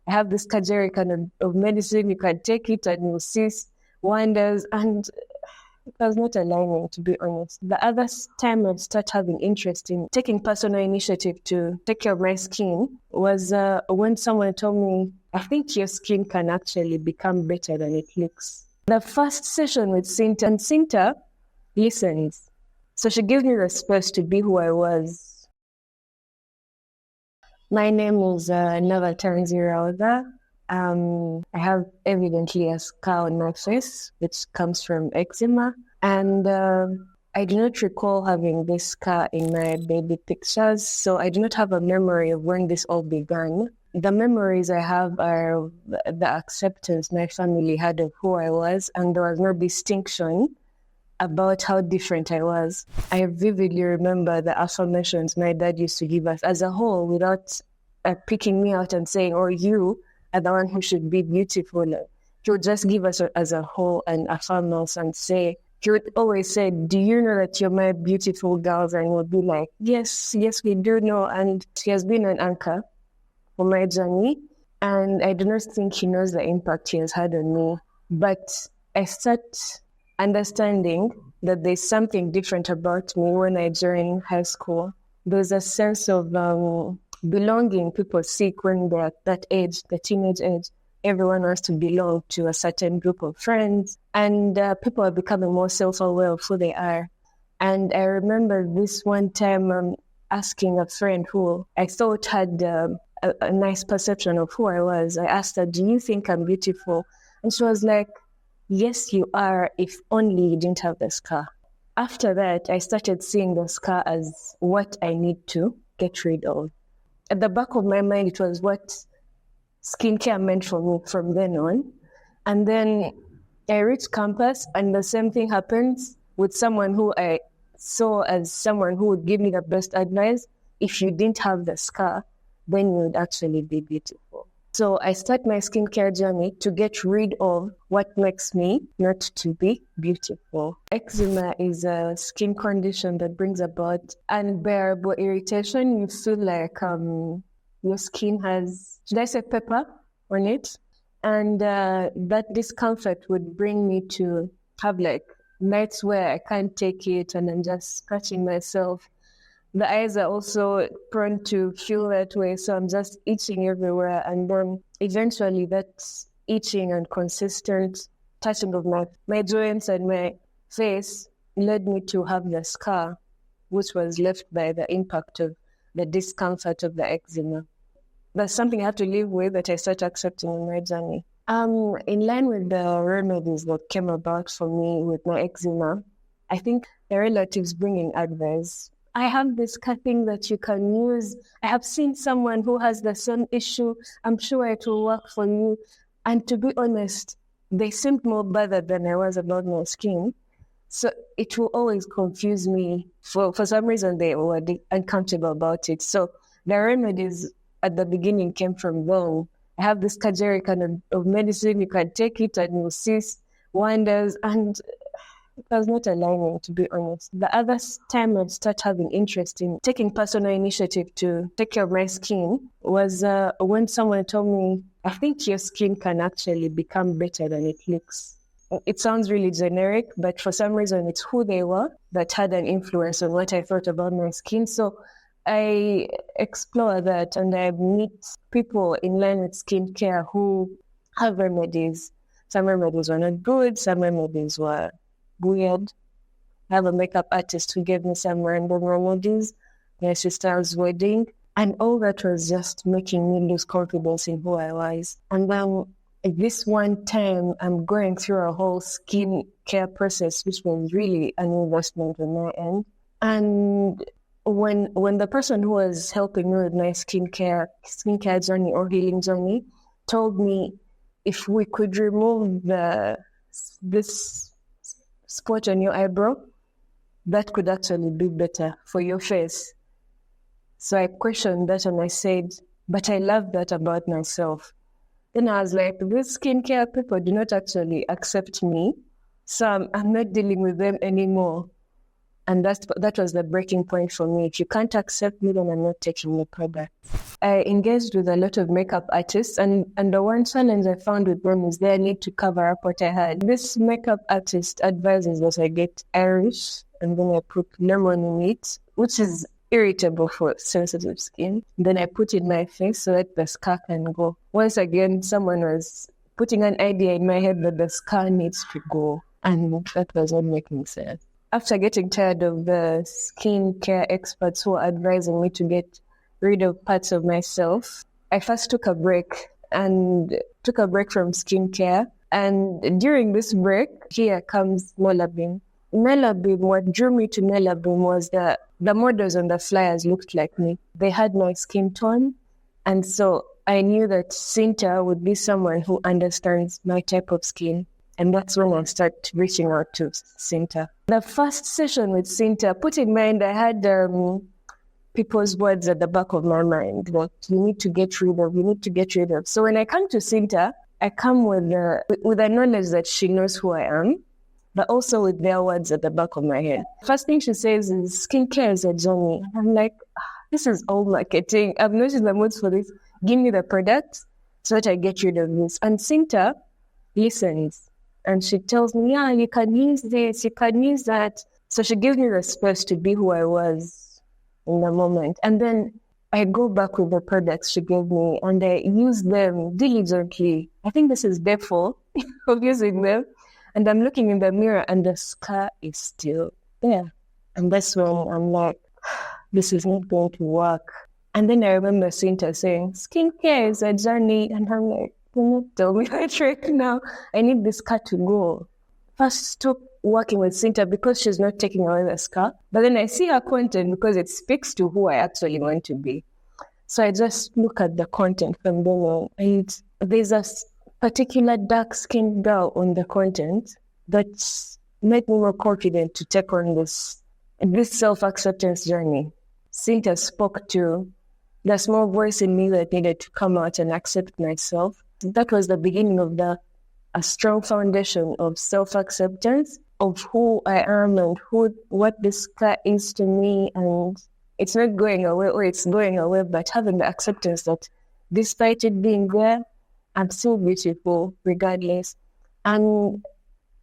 I have this category of medicine. You can take it and you'll see wonders. And it was not alarming, to be honest. The other time I started having interest in taking personal initiative to take care of my skin was when someone told me, I think your skin can actually become better than it looks. The first session with Cinta, and Cinta listens. So she gave me the space to be who I was. My name is Rawdah. I have evidently a scar on my face, which comes from eczema. And I do not recall having this scar in my baby pictures, so I do not have a memory of when this all began. The memories I have are the acceptance my family had of who I was, and there was no distinction about how different I was. I vividly remember the affirmations my dad used to give us as a whole without picking me out and saying, oh, you are the one who should be beautiful. He would just give us as a whole and affirm us and say, he would always say, do you know that you're my beautiful girls? And we'll be like, yes, we do know. And he has been an anchor for my journey. And I do not think he knows the impact he has had on me. But I start understanding that there's something different about me when I joined high school. There's a sense of belonging people seek when they're at that age, the teenage age. Everyone wants to belong to a certain group of friends, and people are becoming more self-aware of who they are. And I remember this one time asking a friend who I thought had a nice perception of who I was. I asked her, do you think I'm beautiful? And she was like, yes, you are, if only you didn't have the scar. After that, I started seeing the scar as what I need to get rid of. At the back of my mind, it was what skincare meant for me from then on. And then I reached campus, and the same thing happens with someone who I saw as someone who would give me the best advice. If you didn't have the scar, then you would actually be beautiful. So I start my skincare journey to get rid of what makes me not to be beautiful. Eczema is a skin condition that brings about unbearable irritation. You feel like your skin has, should I say, pepper on it? And that discomfort would bring me to have like nights where I can't take it and I'm just scratching myself. The eyes are also prone to feel that way, so I'm just itching everywhere. And then eventually that itching and consistent touching of my joints and my face led me to have the scar, which was left by the impact of the discomfort of the eczema. That's something I have to live with, that I start accepting in my journey. In line with the remedies that came about for me with my eczema, I think the relatives bringing advice. I have this thing that you can use. I have seen someone who has the same issue. I'm sure it will work for you. And to be honest, they seemed more bothered than I was about my skin. So it will always confuse me. For some reason, they were uncomfortable about it. So the remedies at the beginning came from them. I have this category of medicine. You can take it and you'll see wonders. And it was not alarming, to be honest. The other time I started having interest in taking personal initiative to take care of my skin was when someone told me, I think your skin can actually become better than it looks. It sounds really generic, but for some reason it's who they were that had an influence on what I thought about my skin. So I explore that and I meet people in line with skincare who have remedies. Some remedies were not good, some remedies were weird. I have a makeup artist who gave me some random remedies, my sister's wedding, and all that was just making me lose confidence in who I was. And then this one time, I'm going through a whole skin care process, which was really an investment on my end. And when the person who was helping me with my skincare journey or healing journey told me if we could remove this spot on your eyebrow, that could actually be better for your face. So I questioned that and I said, but I love that about myself. Then I was like, these skincare people do not actually accept me, so I'm not dealing with them anymore. And that was the breaking point for me. If you can't accept me, then I'm not taking the product. I engaged with a lot of makeup artists, and the one challenge I found with them is their need to cover up what I had. This makeup artist advises that I get Irish, and then I put lemon in it, which is irritable for sensitive skin. Then I put it in my face so that the scar can go. Once again, someone was putting an idea in my head that the scar needs to go, and that was not making sense. After getting tired of the skincare experts who were advising me to get rid of parts of myself, I first took a break from skincare. And during this break, here comes MellaQueen. MellaQueen, what drew me to MellaQueen was the models on the flyers looked like me. They had my skin tone. And so I knew that Cynthia would be someone who understands my type of skin. And that's when I started reaching out to Cynthia. The first session with Cynthia, put in mind, I had people's words at the back of my mind that you need to get rid of. So when I come to Cynthia, I come with the knowledge that she knows who I am, but also with their words at the back of my head. First thing she says is, skincare is a journey. I'm like, this is all marketing. I've noticed the moods for this. Give me the product so that I get rid of this. And Cynthia listens. And she tells me, yeah, you can use this, you can use that. So she gives me the space to be who I was in the moment. And then I go back with the products she gave me and I use them diligently. I think this is default of using them. And I'm looking in the mirror and the scar is still there. And that's when I'm like, this is not going to work. And then I remember Cynthia saying, skincare is a journey. And I'm like, tell me the trick now. I need this scar to go. First, stop working with Cynthia because she's not taking away the scar. But then I see her content because it speaks to who I actually want to be. So I just look at the content from then on. And there's a particular dark-skinned girl on the content that's made me more confident to take on this self-acceptance journey. Cynthia spoke to the small voice in me that needed to come out and accept myself. That was the beginning of a strong foundation of self-acceptance of who I am and what this scar is to me. And it's not going away or it's going away, but having the acceptance that despite it being there, I'm still beautiful regardless. And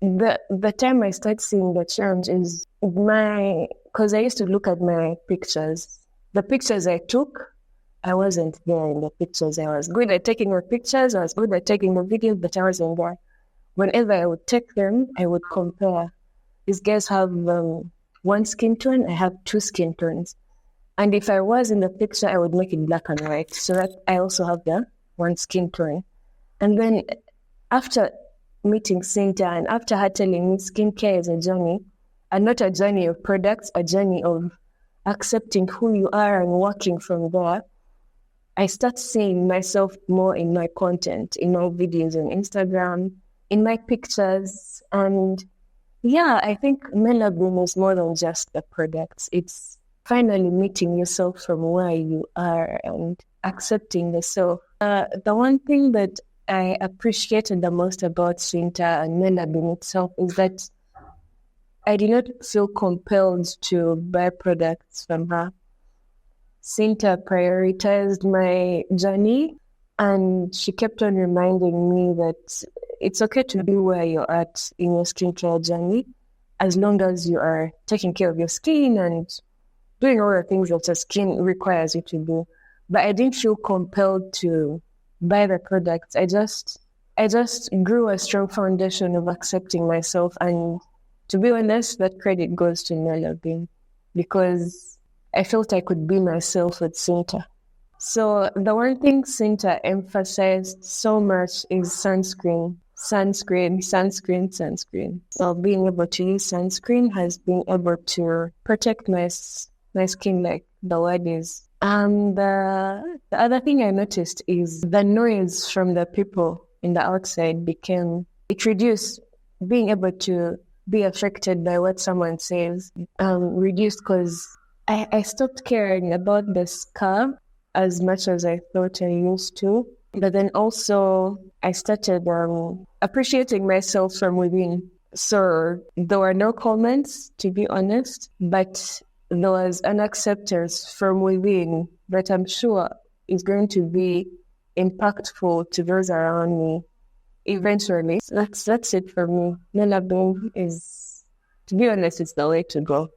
the time I start seeing the change is because I used to look at my pictures. The pictures I took, I wasn't there in the pictures. I was good at taking the pictures, I was good at taking the videos, but I wasn't there. Whenever I would take them, I would compare. These guys have one skin tone, I have two skin tones. And if I was in the picture, I would make it black and white so that I also have the one skin tone. And then after meeting Cynthia and after her telling me skincare is a journey, and not a journey of products, a journey of accepting who you are and working from there, I start seeing myself more in my content, in my videos on Instagram, in my pictures. And yeah, I think MellaQueen is more than just the products. It's finally meeting yourself from where you are and accepting yourself. The one thing that I appreciated the most about Cynthia and MellaQueen itself is that I did not feel compelled to buy products from her. Cynthia prioritized my journey and she kept on reminding me that it's okay to be where you're at in your skincare journey as long as you are taking care of your skin and doing all the things that your skin requires you to do. But I didn't feel compelled to buy the products. I just grew a strong foundation of accepting myself, and to be honest, that credit goes to MellaQueen because I felt I could be myself with Cynthia. So the one thing Cynthia emphasized so much is sunscreen. Sunscreen. So being able to use sunscreen has been able to protect my skin like the word is. And the other thing I noticed is the noise from the people in the outside it reduced. Being able to be affected by what someone says reduced because I stopped caring about the scar as much as I thought I used to. But then also I started appreciating myself from within. So there were no comments, to be honest, but there was an acceptance from within that I'm sure is going to be impactful to those around me eventually. So that's it for me. MellaQueen is, to be honest, it's the way to go.